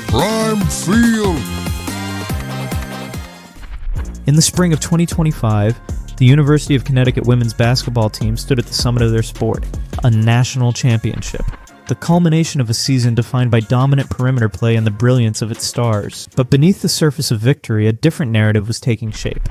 Prime Field. In the spring of 2025, the University of Connecticut women's basketball team stood at the summit of their sport, a national championship. The culmination of a season defined by dominant perimeter play and the brilliance of its stars. But beneath the surface of victory, a different narrative was taking shape.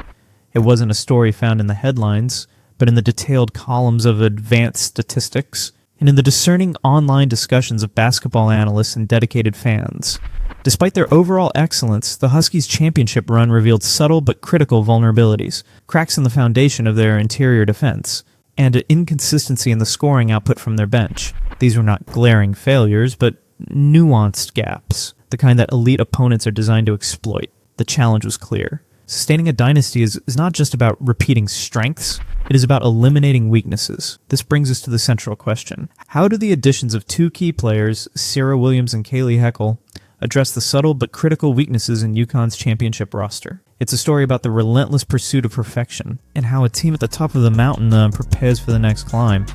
It wasn't a story found in the headlines, but in the detailed columns of advanced statistics, and in the discerning online discussions of basketball analysts and dedicated fans. Despite their overall excellence, the Huskies' championship run revealed subtle but critical vulnerabilities, cracks in the foundation of their interior defense, and an inconsistency in the scoring output from their bench. These were not glaring failures, but nuanced gaps, the kind that elite opponents are designed to exploit. The challenge was clear. Sustaining a dynasty is not just about repeating strengths, it is about eliminating weaknesses. This brings us to the central question. How do the additions of two key players, Serah Williams and Kayleigh Heckel, address the subtle but critical weaknesses in UConn's championship roster? It's a story about the relentless pursuit of perfection, and how a team at the top of the mountain prepares for the next climb.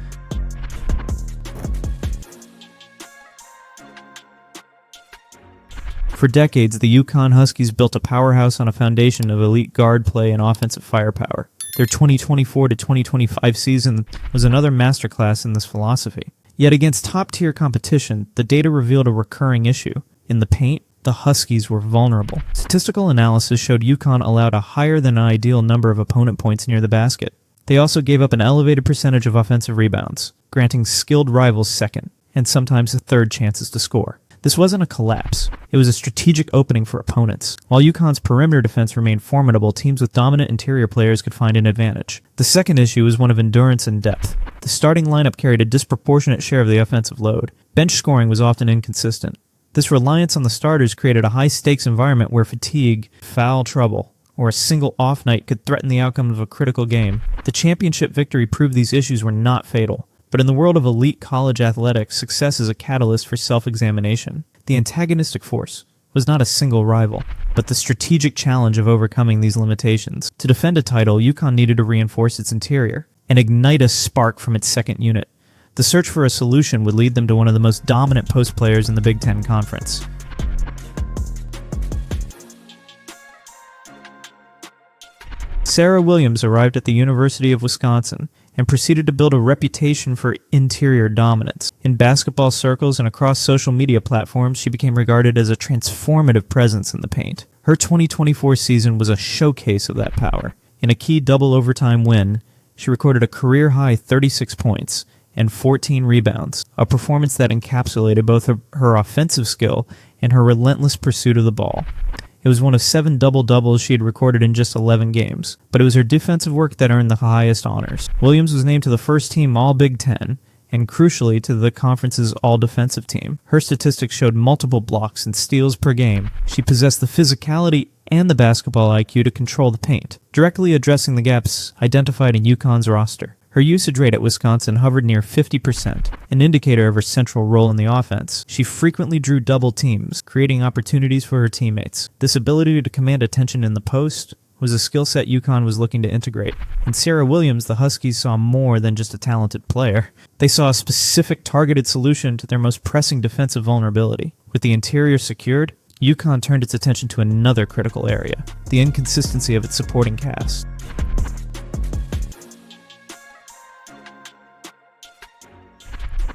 For decades, the UConn Huskies built a powerhouse on a foundation of elite guard play and offensive firepower. Their 2024 to 2025 season was another masterclass in this philosophy. Yet against top-tier competition, the data revealed a recurring issue. In the paint, the Huskies were vulnerable. Statistical analysis showed UConn allowed a higher than ideal number of opponent points near the basket. They also gave up an elevated percentage of offensive rebounds, granting skilled rivals second, and sometimes third chances to score. This wasn't a collapse. It was a strategic opening for opponents. While UConn's perimeter defense remained formidable, teams with dominant interior players could find an advantage. The second issue was one of endurance and depth. The starting lineup carried a disproportionate share of the offensive load. Bench scoring was often inconsistent. This reliance on the starters created a high-stakes environment where fatigue, foul trouble, or a single off night could threaten the outcome of a critical game. The championship victory proved these issues were not fatal. But in the world of elite college athletics, success is a catalyst for self-examination. The antagonistic force was not a single rival, but the strategic challenge of overcoming these limitations. To defend a title, UConn needed to reinforce its interior and ignite a spark from its second unit. The search for a solution would lead them to one of the most dominant post players in the Big Ten Conference. Serah Williams arrived at the University of Wisconsin and proceeded to build a reputation for interior dominance. In basketball circles and across social media platforms, she became regarded as a transformative presence in the paint. Her 2024 season was a showcase of that power. In a key double overtime win, she recorded a career-high 36 points and 14 rebounds, a performance that encapsulated both her offensive skill and her relentless pursuit of the ball. It was one of 7 double-doubles she had recorded in just 11 games, but it was her defensive work that earned the highest honors. Williams was named to the first team All-Big Ten, and crucially to the conference's All-Defensive team. Her statistics showed multiple blocks and steals per game. She possessed the physicality and the basketball IQ to control the paint, directly addressing the gaps identified in UConn's roster. Her usage rate at Wisconsin hovered near 50%, an indicator of her central role in the offense. She frequently drew double teams, creating opportunities for her teammates. This ability to command attention in the post was a skill set UConn was looking to integrate. In Serah Williams, the Huskies saw more than just a talented player. They saw a specific targeted solution to their most pressing defensive vulnerability. With the interior secured, UConn turned its attention to another critical area, the inconsistency of its supporting cast.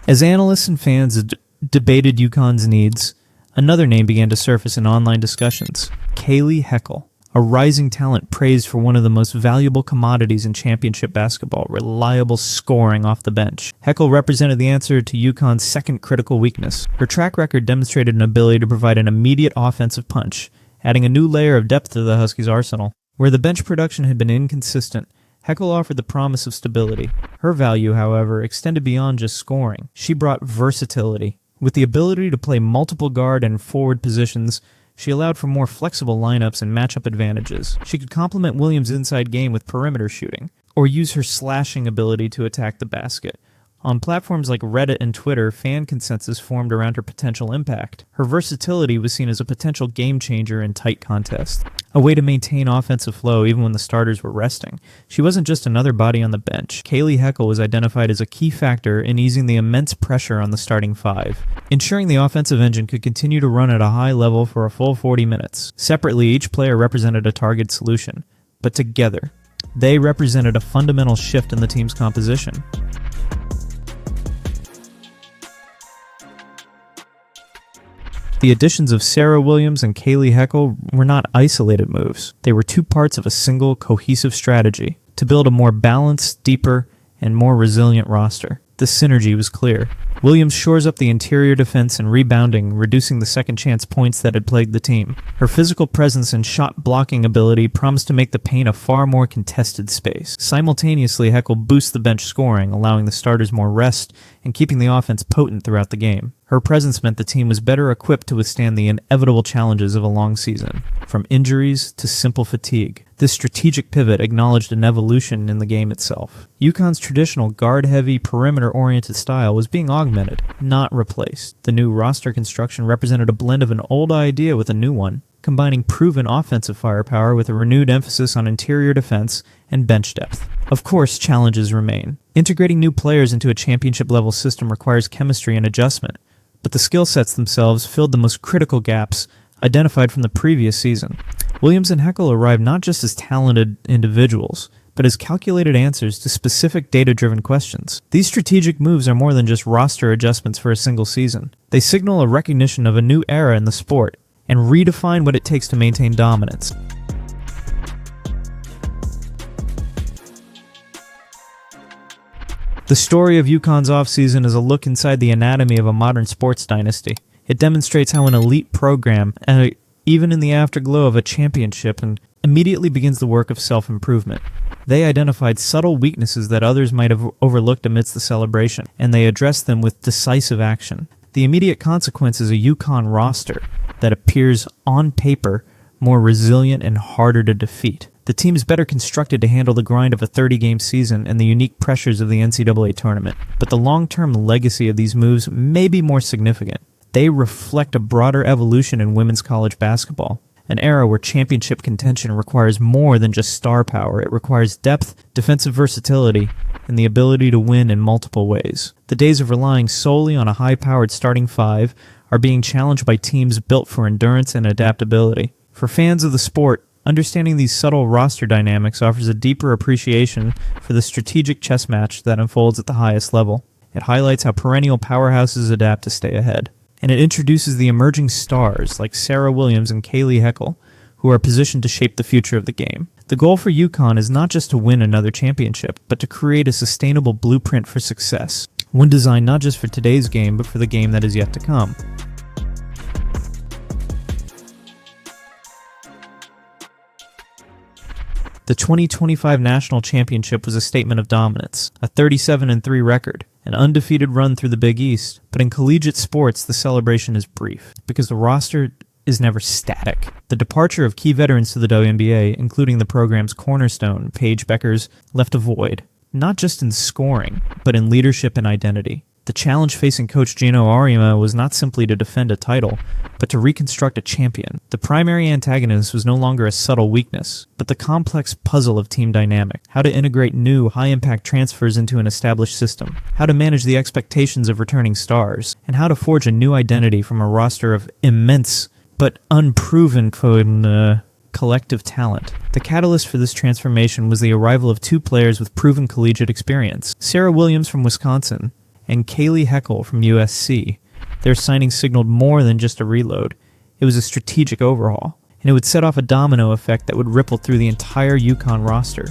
As analysts and fans debated UConn's needs, another name began to surface in online discussions: Kayleigh Heckel, a rising talent praised for one of the most valuable commodities in championship basketball, reliable scoring off the bench. Heckel represented the answer to UConn's second critical weakness. Her track record demonstrated an ability to provide an immediate offensive punch, adding a new layer of depth to the Huskies' arsenal. Where the bench production had been inconsistent, Heckel offered the promise of stability. Her value, however, extended beyond just scoring. She brought versatility. With the ability to play multiple guard and forward positions, she allowed for more flexible lineups and matchup advantages. She could complement Williams' inside game with perimeter shooting, or use her slashing ability to attack the basket, On platforms like Reddit and Twitter, fan consensus formed around her potential impact. Her versatility was seen as a potential game changer in tight contests, a way to maintain offensive flow even when the starters were resting. She wasn't just another body on the bench. Kayleigh Heckel was identified as a key factor in easing the immense pressure on the starting five, ensuring the offensive engine could continue to run at a high level for a full 40 minutes. Separately, each player represented a target solution, but together, they represented a fundamental shift in the team's composition. The additions of Serah Williams and Kayleigh Heckel were not isolated moves. They were two parts of a single, cohesive strategy to build a more balanced, deeper, and more resilient roster. The synergy was clear. Williams shores up the interior defense and rebounding, reducing the second-chance points that had plagued the team. Her physical presence and shot-blocking ability promised to make the paint a far more contested space. Simultaneously, Heckel boosts the bench scoring, allowing the starters more rest and keeping the offense potent throughout the game. Her presence meant the team was better equipped to withstand the inevitable challenges of a long season, from injuries to simple fatigue. This strategic pivot acknowledged an evolution in the game itself. UConn's traditional guard-heavy, perimeter-oriented style was being augmented, not replaced. The new roster construction represented a blend of an old idea with a new one, combining proven offensive firepower with a renewed emphasis on interior defense and bench depth. Of course, challenges remain. Integrating new players into a championship-level system requires chemistry and adjustment, but the skill sets themselves filled the most critical gaps identified from the previous season. Williams and Heckel arrived not just as talented individuals, but as calculated answers to specific data-driven questions. These strategic moves are more than just roster adjustments for a single season. They signal a recognition of a new era in the sport and redefine what it takes to maintain dominance. The story of UConn's offseason is a look inside the anatomy of a modern sports dynasty. It demonstrates how an elite program, even in the afterglow of a championship, and immediately begins the work of self-improvement. They identified subtle weaknesses that others might have overlooked amidst the celebration, and they addressed them with decisive action. The immediate consequence is a UConn roster that appears on paper more resilient and harder to defeat. The team is better constructed to handle the grind of a 30-game season and the unique pressures of the NCAA tournament. But the long-term legacy of these moves may be more significant. They reflect a broader evolution in women's college basketball, an era where championship contention requires more than just star power. It requires depth, defensive versatility, and the ability to win in multiple ways. The days of relying solely on a high-powered starting five are being challenged by teams built for endurance and adaptability. For fans of the sport, understanding these subtle roster dynamics offers a deeper appreciation for the strategic chess match that unfolds at the highest level. It highlights how perennial powerhouses adapt to stay ahead. And it introduces the emerging stars like Serah Williams and Kayleigh Heckel, who are positioned to shape the future of the game. The goal for UConn is not just to win another championship, but to create a sustainable blueprint for success, one designed not just for today's game, but for the game that is yet to come. The 2025 National Championship was a statement of dominance, a 37-3 record, an undefeated run through the Big East. But in collegiate sports, the celebration is brief, because the roster is never static. The departure of key veterans to the WNBA, including the program's cornerstone, Paige Bueckers, left a void, not just in scoring, but in leadership and identity. The challenge facing coach Geno Auriemma was not simply to defend a title, but to reconstruct a champion. The primary antagonist was no longer a subtle weakness, but the complex puzzle of team dynamic. How to integrate new, high-impact transfers into an established system. How to manage the expectations of returning stars. And how to forge a new identity from a roster of immense, but unproven collective talent. The catalyst for this transformation was the arrival of two players with proven collegiate experience. Serah Williams from Wisconsin and Kayleigh Heckel from USC. Their signing signaled more than just a reload. It was a strategic overhaul, and it would set off a domino effect that would ripple through the entire UConn roster.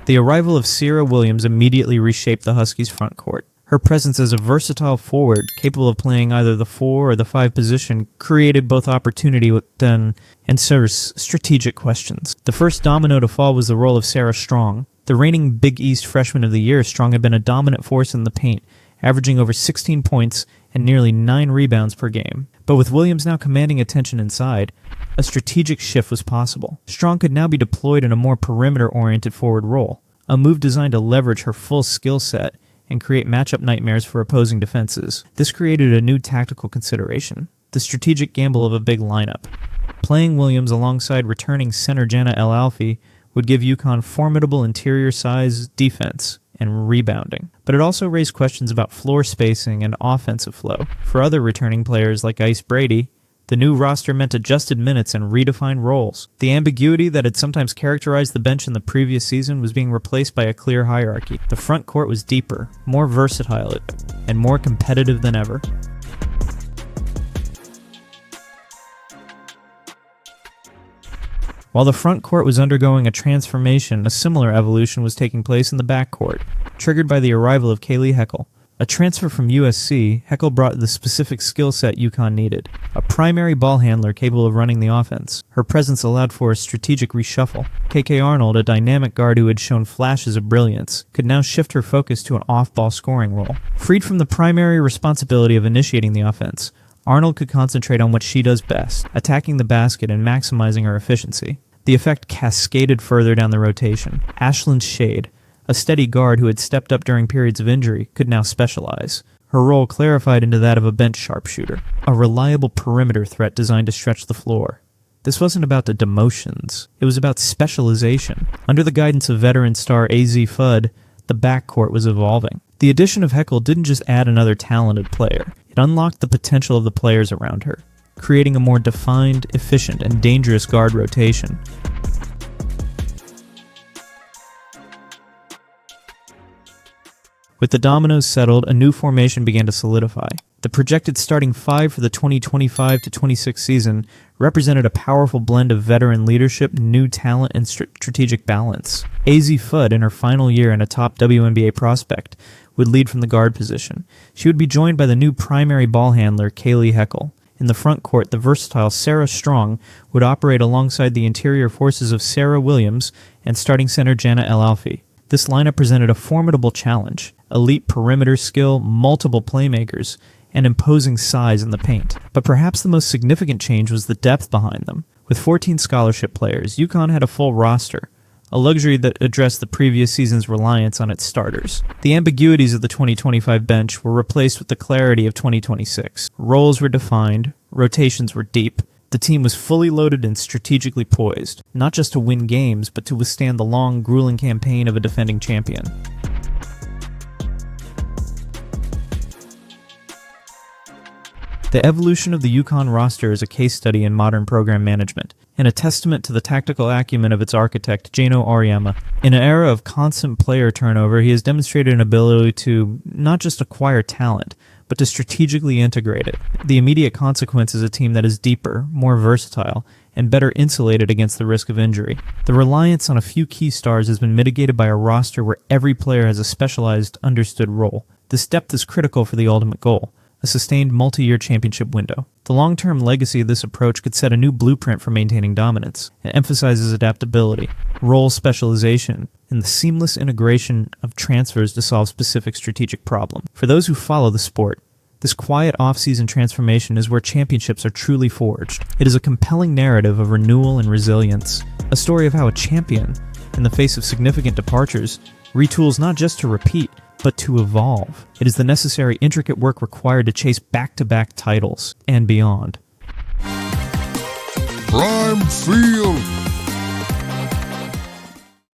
The arrival of Serah Williams immediately reshaped the Huskies' frontcourt. Her presence as a versatile forward, capable of playing either the 4 or the 5 position, created both opportunity and strategic questions. The first domino to fall was the role of Sarah Strong. The reigning Big East Freshman of the Year, Strong had been a dominant force in the paint averaging over 16 points and nearly 9 rebounds per game. But with Williams now commanding attention inside, a strategic shift was possible. Strong could now be deployed in a more perimeter-oriented forward role, a move designed to leverage her full skill set and create matchup nightmares for opposing defenses. This created a new tactical consideration, the strategic gamble of a big lineup. Playing Williams alongside returning center Geno Auriemma would give UConn formidable interior size, defense, and rebounding. But it also raised questions about floor spacing and offensive flow. For other returning players like Ice Brady, the new roster meant adjusted minutes and redefined roles. The ambiguity that had sometimes characterized the bench in the previous season was being replaced by a clear hierarchy. The front court was deeper, more versatile, and more competitive than ever. While the front court was undergoing a transformation, a similar evolution was taking place in the backcourt, triggered by the arrival of Kayleigh Heckel. A transfer from USC, Heckel brought the specific skill set UConn needed, a primary ball handler capable of running the offense. Her presence allowed for a strategic reshuffle. KK Arnold, a dynamic guard who had shown flashes of brilliance, could now shift her focus to an off-ball scoring role. Freed from the primary responsibility of initiating the offense, Arnold could concentrate on what she does best, attacking the basket and maximizing her efficiency. The effect cascaded further down the rotation. Ashlynn's shade, a steady guard who had stepped up during periods of injury, could now specialize. Her role clarified into that of a bench sharpshooter, a reliable perimeter threat designed to stretch the floor. This wasn't about the demotions, it was about specialization. Under the guidance of veteran star AZ Fudd, the backcourt was evolving. The addition of Heckel didn't just add another talented player, it unlocked the potential of the players around her, creating a more defined, efficient, and dangerous guard rotation. With the dominoes settled, a new formation began to solidify. The projected starting five for the 2025-26 season represented a powerful blend of veteran leadership, new talent, and strategic balance. AZ Fudd, in her final year and a top WNBA prospect, would lead from the guard position. She would be joined by the new primary ball handler, Kayleigh Heckel. In the front court, the versatile Sarah Strong would operate alongside the interior forces of Serah Williams and starting center Geno Auriemma. This lineup presented a formidable challenge: elite perimeter skill, multiple playmakers, and imposing size in the paint. But perhaps the most significant change was the depth behind them. With 14 scholarship players, UConn had a full roster, a luxury that addressed the previous season's reliance on its starters. The ambiguities of the 2025 bench were replaced with the clarity of 2026. Roles were defined, rotations were deep. The team was fully loaded and strategically poised, not just to win games, but to withstand the long, grueling campaign of a defending champion. The evolution of the UConn roster is a case study in modern program management, and a testament to the tactical acumen of its architect, Geno Auriemma. In an era of constant player turnover, he has demonstrated an ability to not just acquire talent, but to strategically integrate it. The immediate consequence is a team that is deeper, more versatile, and better insulated against the risk of injury. The reliance on a few key stars has been mitigated by a roster where every player has a specialized, understood role. This depth is critical for the ultimate goal: a sustained multi-year championship window. The long-term legacy of this approach could set a new blueprint for maintaining dominance. It emphasizes adaptability, role specialization, and the seamless integration of transfers to solve specific strategic problems. For those who follow the sport, this quiet off-season transformation is where championships are truly forged. It is a compelling narrative of renewal and resilience, a story of how a champion, in the face of significant departures, retools not just to repeat, but to evolve. It is the necessary, intricate work required to chase back-to-back titles and beyond. Prime Field.